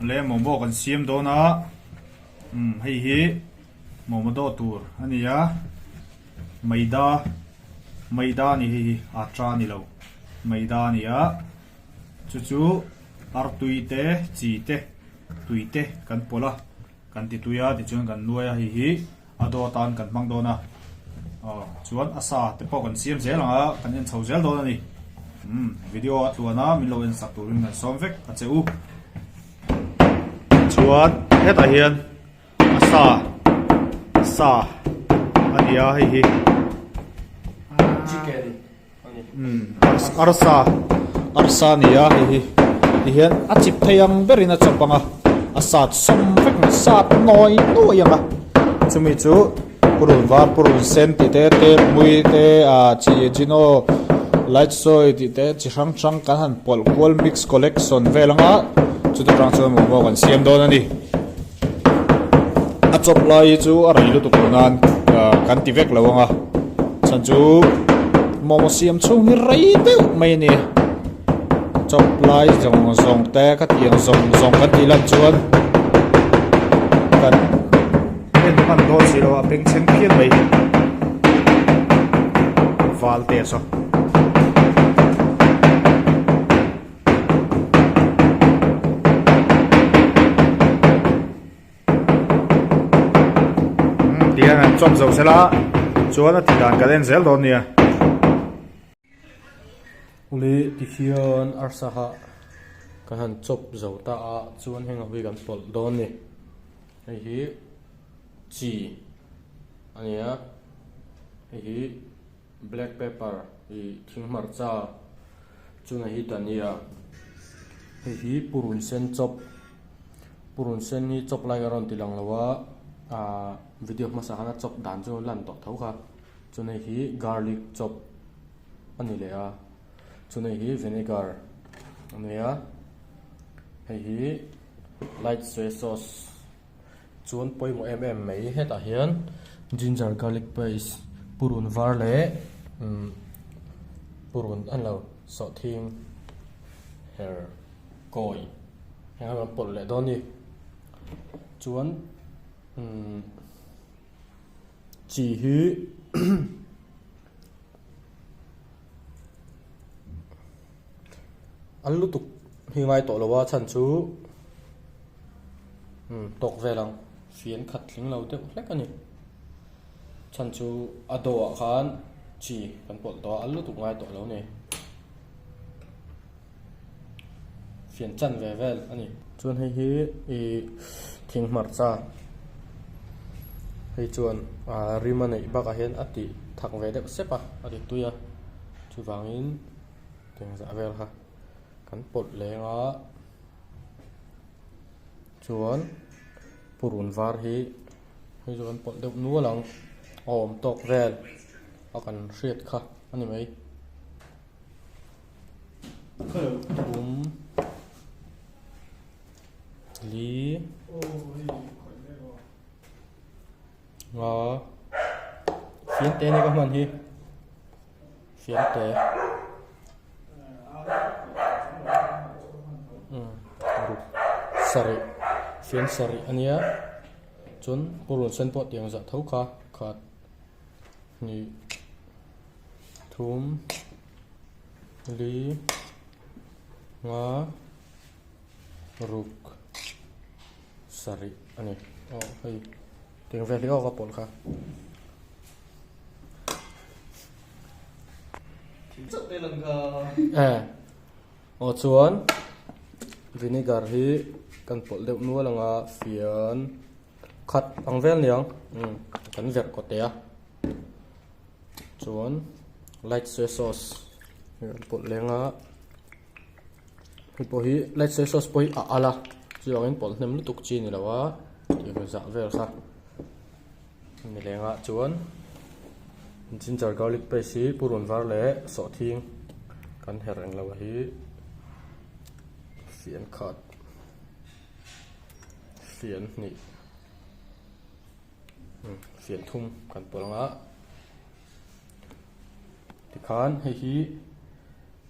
le momo kan siam do na hei hi momo do tur ania maida ni hi atra ni lo maida ni a chu ar tuite chi te tuite kan pola kan ti tuya ti chuan kan nuaya hi ado tan kan mang do na chuan asa te pawh kan siam zel anga kan en chho zel do na ni video atluana min lo en sak turin kan som vek a cheu chuan heta hian asa ania hi chicken arsa nia hi hian a chip theiang berina chopanga asat som vek na sat noi anga chumi chu purun var purun sen ti te mui te a chi jino light soy ti te chi rang kan han pol wall mix collection velanga chu tu rang chu mo kan siam don ani a chop lai chu a rai lu tu kunan kan ti vek lawanga chan chu momo siam chung ni rai te mai ni chop lai zong te ka tiang zong kan ti lam chuan kan en man do si lo a peng chen khian mai val te so tiang an chop zo sela chuan a ti dan ka den zel don nia uli tihian arsaha kan han chop zo ta a chuan henga wi kan pol don ni hei hi chi ania hei hi black pepper hi thing marcha chuna hi tania hei hi purun sen ni chop lai garon tilang lawa video masa hana chop dan chu lan to thau kha chuna hi garlic chop ani le a chuna hi vinegar ania hei hi light soy sauce chuan poimo mai heta hian ginger garlic paste purun var le purun an lo so thing hair koi hang an pol le don ni chuan chi hi an lu tuk hi ngai to lawa chan chu tok velang fian khat thling lo te hlek ani chan chu ado khan chi kan pol to an lu tuk ngai to lo ne fian chan ve vel ani chuan hei hi thing marcha hei chuan rima nei baka hian ati thak ve deuh sepa ati tuya chu wangin teng za vel ha kan pot lenga chuan purun var hi hei chuan pot deuh nu lang om tok vel a kan hriat kha ani mai li nga phiến té này các bạn hi phiến té sari phiến sari ania chun purun sen pot tiang za thau kha khat ni thum li nga ruk sari ani hei tiếng Việt thì có bổn khá rất đây là chuan vinegar hi kan pol deuh nu langa fian khat ang vel niang kan ver ko te a chuan light soy sauce kan pol lenga hi po hi light soy sauce po hi ala chuan pol nem lu tuk chi ni lawa ti ko za vel kha ni lenga chuan ginger garlic paste purun var le so thing kan hereng lawa hi fian khat fian ni fian thum kan polanga ti khan hei hi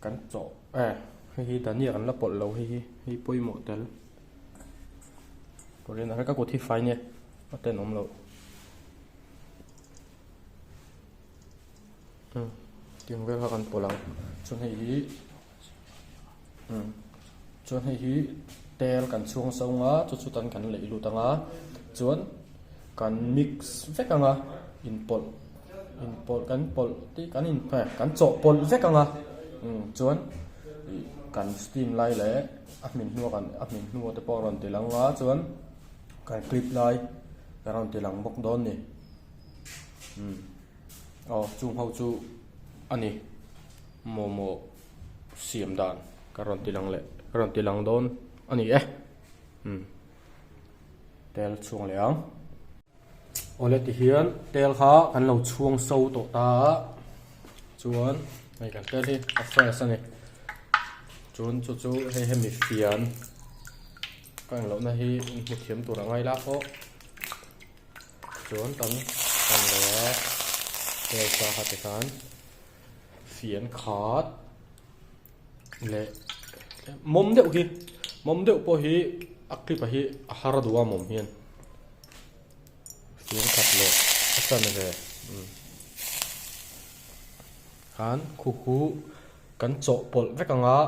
kan cho hei hi dania kan la pol lo hei hi poimo tel Korean hay các cuộc thi phái nhé có tên ông lộ tiếng về họ còn bỏ lòng chọn hay hí tel cần chuông sông á cho chú tân cần lấy lụt tăng á chọn cần mix vết càng á import cần pol tí cần in phải cần chọn pol vết càng á chọn cần steam lại lẽ admin nua tập bỏ rồi lang á chọn cần clip lại rồi lang bóc đón nè chung hậu chu anh này mò xiêm đàn karon tilang don anh này tel chuông liang ole ti hian tel kha kan lo chuang sâu to ta chuan này kan tel hi afresh ani chuan chu he mi fian kan lo na hi mu thiam tur angai la ko chuan kan le tel sa ha te kan phiền khát lệ mồm đệu po hi akli pa hi hara duwa mồm hiền phiền khát lệ asan về khán khu cắn chọ pol vek anga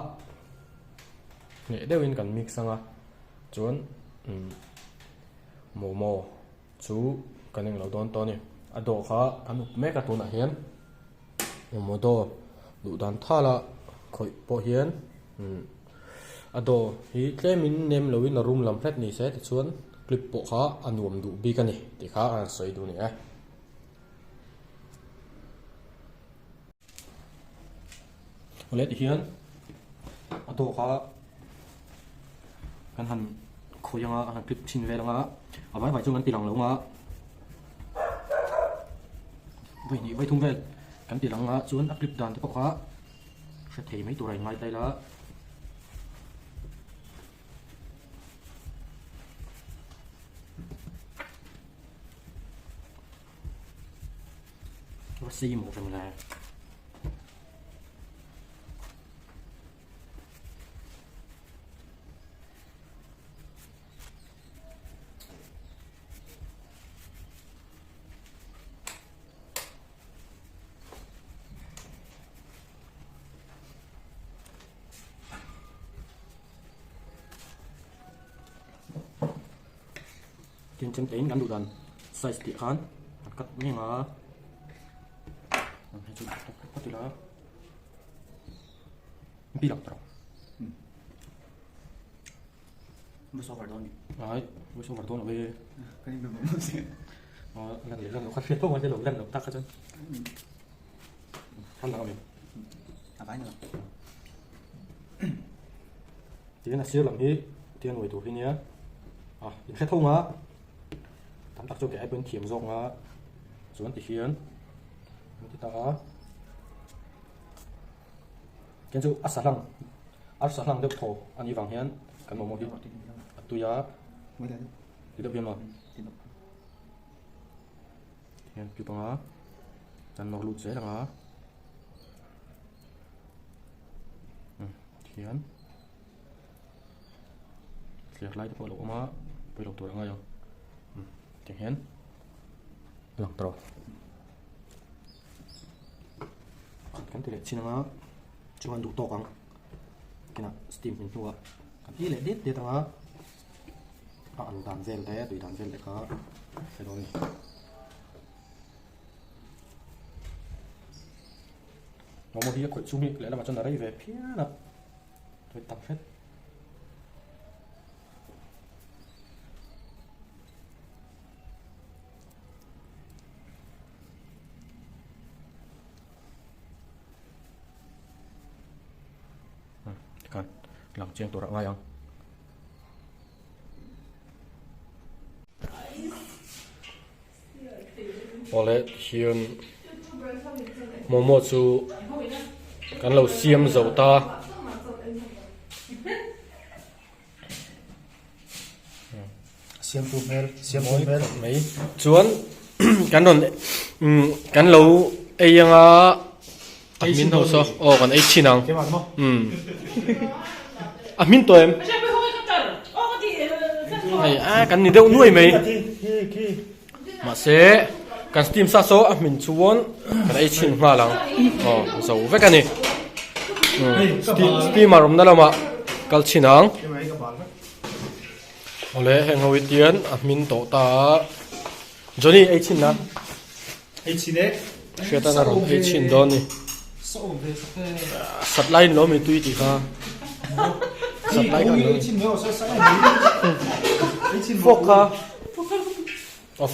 nghệ đeo in cắn mix anga chuan mò chú cắn anh lâu đón to nè ado kha cắn mấy cái tuần hiền mò do đủ đàn tha là khỏi bỏ hiến ado hi tlemin nem lowin na room lam flat ni se ti chuan clip po kha anuam du bi ka ni ti kha an soi du ni a ole ti hian ado kha kan han khoyanga han clip thin ve langa avai vai chung an tilang lo nga vai thung vel kan tilang nga chuan a clip dan te po kha sẽ thấy mấy tụi này ngay tay đó nó xi một phần là trên chân tính gắn đủ đàn size tỉ khán cắt nghe ngó hay chụp cắt thì đó bị lỏng rồi mới so vào đó nhỉ đấy mới so vào đó là về cái này mình gì lần nó khát phiền không phải lần nó tắc hết chân ăn nào mình vãi nữa tí là siêu làm hi tiền ngồi tủ khi nhé những khách thông á tạm tắc cho cái bên thiểm rộng á xuống thì khiến thì ta kiến trúc áp sát lăng được thổ anh đi vàng hiến cần một đi tôi á thì được viên mà hiến chụp bằng á chân nó lụt dễ là á hiến liệt lại được lỗ má với lỗ tuổi ngay rồi tiếng hiến lỏng trâu kan tỷ lệ chín ngã cho anh đủ to càng cái nào steam mình thua kan tỷ lệ đít tăng á anh đàn ven té tùy đàn ven lại có cái đó này nó một cái quậy chung nhị lẽ là mà cho nó đây về phía nè tôi tập phết kan lang chiang tu ra ngai ang ole hian momo chu kan lo siam zo ta xiêm tu vel mấy chuan kan don kan lo ei anga admin ho so kan ei chinang cái mà đúng không admin to em ai kan ni deuh nuai mai ma se kan steam sa so a min chuan kan ai chin hma lang zo vek ani steamer rom na lama kal chinang ole heng hawi tian a min to ta Johnny ai chin na ai chi ne sheta na rom ai chin don ni sat line lo mi tui ti kha sat line kan lo fok kha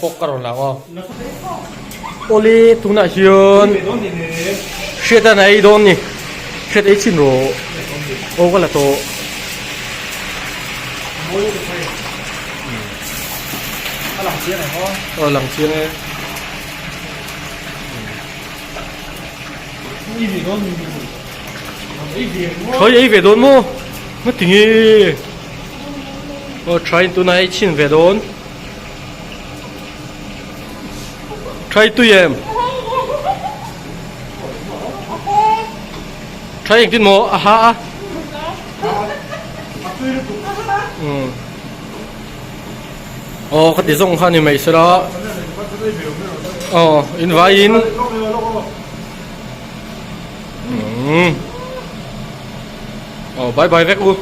fok ka ron la oli tuna hian sheta na ai don ni shet ai chin ro o ga la to lăng chiên này thôi ấy về đón mua mất tình ý try tụi này xin về đón try tụi em try những tin mò ha cái tiếng rong khan thì mấy đó in vai in bye bye vek u